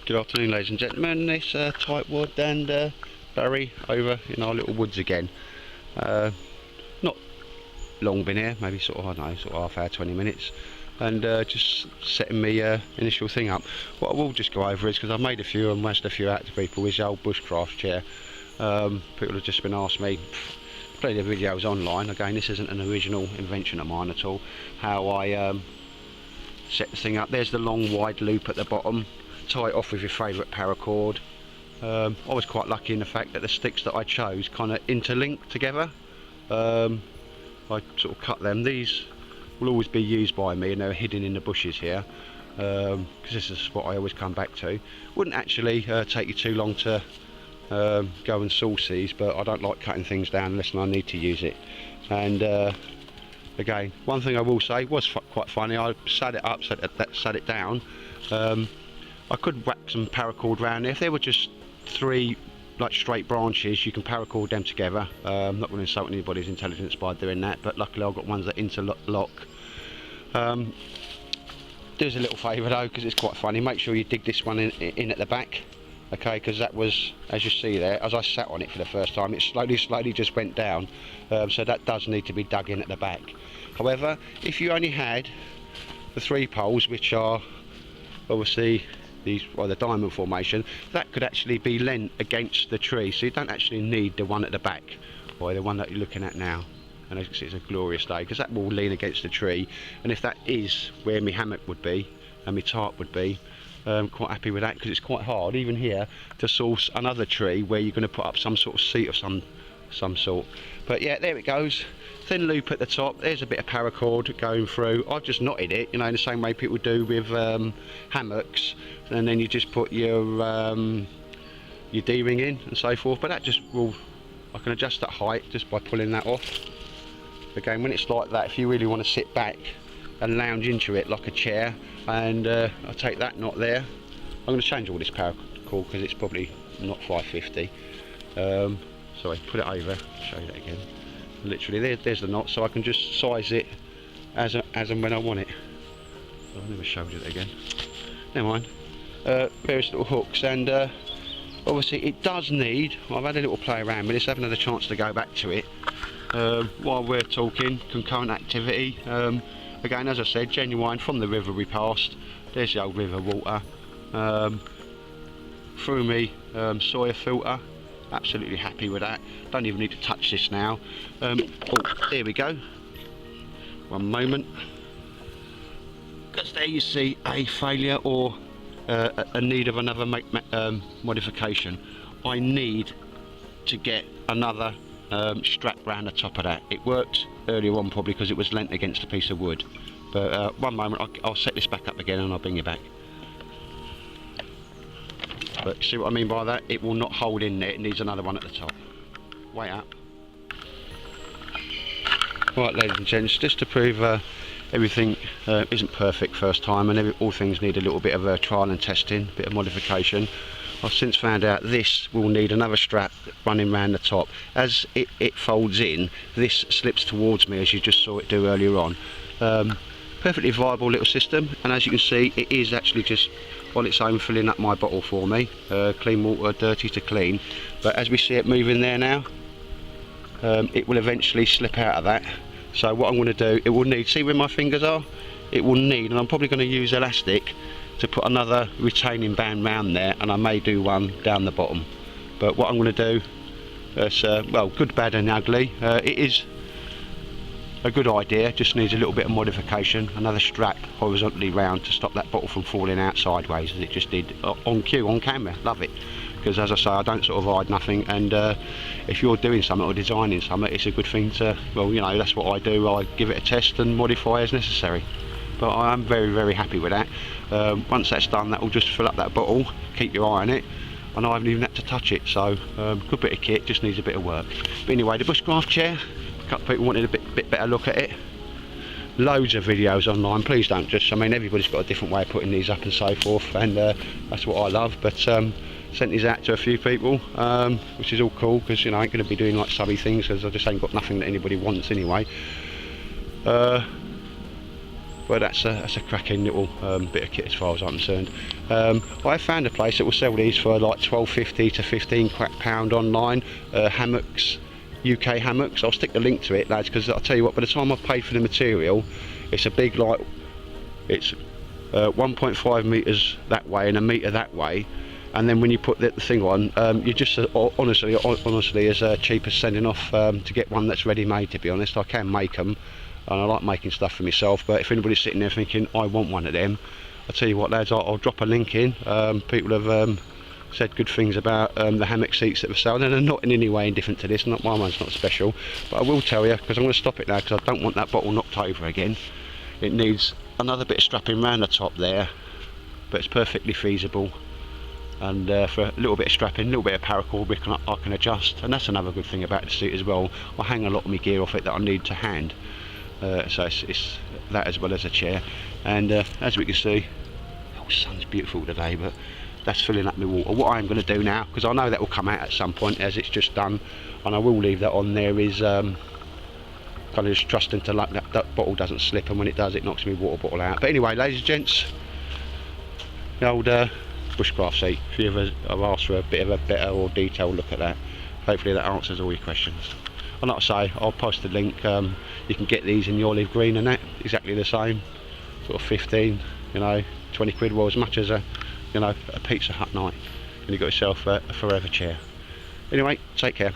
Good afternoon, ladies and gentlemen. It's Tightwad and Barry over in our little woods again. Not long been here, maybe sort of, I don't know, sort of half hour, 20 minutes, and just setting me initial thing up. What I will just go over is, because I've made a few and mashed a few out to people, is the old bushcraft chair. People have just been asking me, plenty of videos online, again this isn't an original invention of mine at all, how I set the thing up. There's the long wide loop at the bottom. Tie it off with your favourite paracord. I was quite lucky in the fact that the sticks that I chose kind of interlink together. I sort of cut them. These will always be used by me and they're hidden in the bushes here, because this is a spot I always come back to. Wouldn't actually take you too long to go and source these, but I don't like cutting things down unless I need to use it. And again, one thing I will say was quite funny. I sat it up, sat it down. I could whack some paracord round there. If there were just three like straight branches, you can paracord them together. I'm not going to insult anybody's intelligence by doing that, but luckily I've got ones that interlock. There's a little favour though, because it's quite funny. Make sure you dig this one in at the back, okay? Because that was, as you see there, as I sat on it for the first time, it slowly just went down. So that does need to be dug in at the back. However, if you only had the 3 poles, which are obviously these, well, the diamond formation, that could actually be leant against the tree, so you don't actually need the one at the back, or the one that you're looking at now. And as you can see, it's a glorious day, because that will lean against the tree, and if that is where my hammock would be and my tarp would be, quite happy with that, because it's quite hard even here to source another tree where you're going to put up some sort of seat of some sort. But yeah, there it goes. Thin loop at the top. There's a bit of paracord going through. I've just knotted it, you know, in the same way people do with hammocks, and then you just put your D-ring in and so forth. But that just will, I can adjust that height just by pulling that off. Again, when it's like that, if you really want to sit back and lounge into it like a chair, and I'll take that knot there. I'm going to change all this paracord because it's probably not 550. Sorry, put it over, show you that again. Literally, there's the knot, so I can just size it as and when I want it. Oh, I never showed it again. Never mind. Various little hooks, and obviously it does need, I've had a little play around with this, haven't had a chance to go back to it. While we're talking, concurrent activity. Again, as I said, genuine from the river we passed. There's the old river water. Through me Sawyer filter. Absolutely happy with that. Don't even need to touch this now. Oh, there we go. One moment. Because there you see a failure or a need of another modification. I need to get another strap round the top of that. It worked earlier on probably because it was leant against a piece of wood. But one moment, I'll set this back up again and I'll bring you back. But see what I mean by that? It will not hold in there, it needs another one at the top. Way up. Right, ladies and gents, just to prove everything isn't perfect first time, and all things need a little bit of trial and testing, a bit of modification. I've since found out this will need another strap running around the top. As it folds in, this slips towards me, as you just saw it do earlier on. Perfectly viable little system, and as you can see, it is actually just on its own filling up my bottle for me. Clean water, dirty to clean. But as we see it moving there now, it will eventually slip out of that. So what I'm going to do, it will need, see where my fingers are? It will need, and I'm probably going to use elastic to put another retaining band round there, and I may do one down the bottom. But what I'm going to do is, well, good, bad and ugly. It is a good idea, just needs a little bit of modification. Another strap horizontally round to stop that bottle from falling out sideways as it just did on cue, on camera. Love it, because as I say, I don't sort of hide nothing, and if you're doing something or designing something, it's a good thing to, well, you know, that's what I do. I give it a test and modify as necessary. But I am very happy with that. Once that's done, that will just fill up that bottle, keep your eye on it, and I haven't even had to touch it. So good bit of kit, just needs a bit of work. But anyway, the bushcraft chair, a couple of people wanted a bit better look at it. Loads of videos online. Please don't just, I mean, everybody's got a different way of putting these up and so forth, and that's what I love. But sent these out to a few people, which is all cool, because, you know, I ain't going to be doing like subby things, because I just ain't got nothing that anybody wants anyway. Well, that's a cracking little bit of kit as far as I'm concerned. I found a place that will sell these for like £12.50 to £15 online. Hammocks, UK hammocks. I'll stick the link to it, lads, because I'll tell you what, by the time I've paid for the material, it's a big, like, it's 1.5 metres that way and a metre that way, and then when you put the thing on, you're just honestly as cheap as sending off to get one that's ready made. To be honest, I can make them, and I like making stuff for myself, but if anybody's sitting there thinking I want one of them, I'll tell you what, lads, I'll drop a link in. People have said good things about the hammock seats that were selling, and they're not in any way indifferent to this. Not my one's not special, but I will tell you, because I'm going to stop it now because I don't want that bottle knocked over again. It needs another bit of strapping around the top there, but it's perfectly feasible, and for a little bit of strapping, a little bit of paracord I can adjust, and that's another good thing about the seat as well. I hang a lot of my gear off it that I need to hand, so it's that as well as a chair. And as we can see, the sun's beautiful today, but that's filling up my water. What I'm going to do now, because I know that will come out at some point as it's just done, and I will leave that on there, is kind of just trusting to luck that bottle doesn't slip, and when it does, it knocks my water bottle out. But anyway, ladies and gents, the old bushcraft seat. If you ever have asked for a bit of a better or detailed look at that, hopefully that answers all your questions. And like I say, I'll post the link. You can get these in the olive green and that, exactly the same, sort of 15, 20 quid, well, as much as a Pizza Hut night, and you've got yourself a forever chair. Anyway, take care.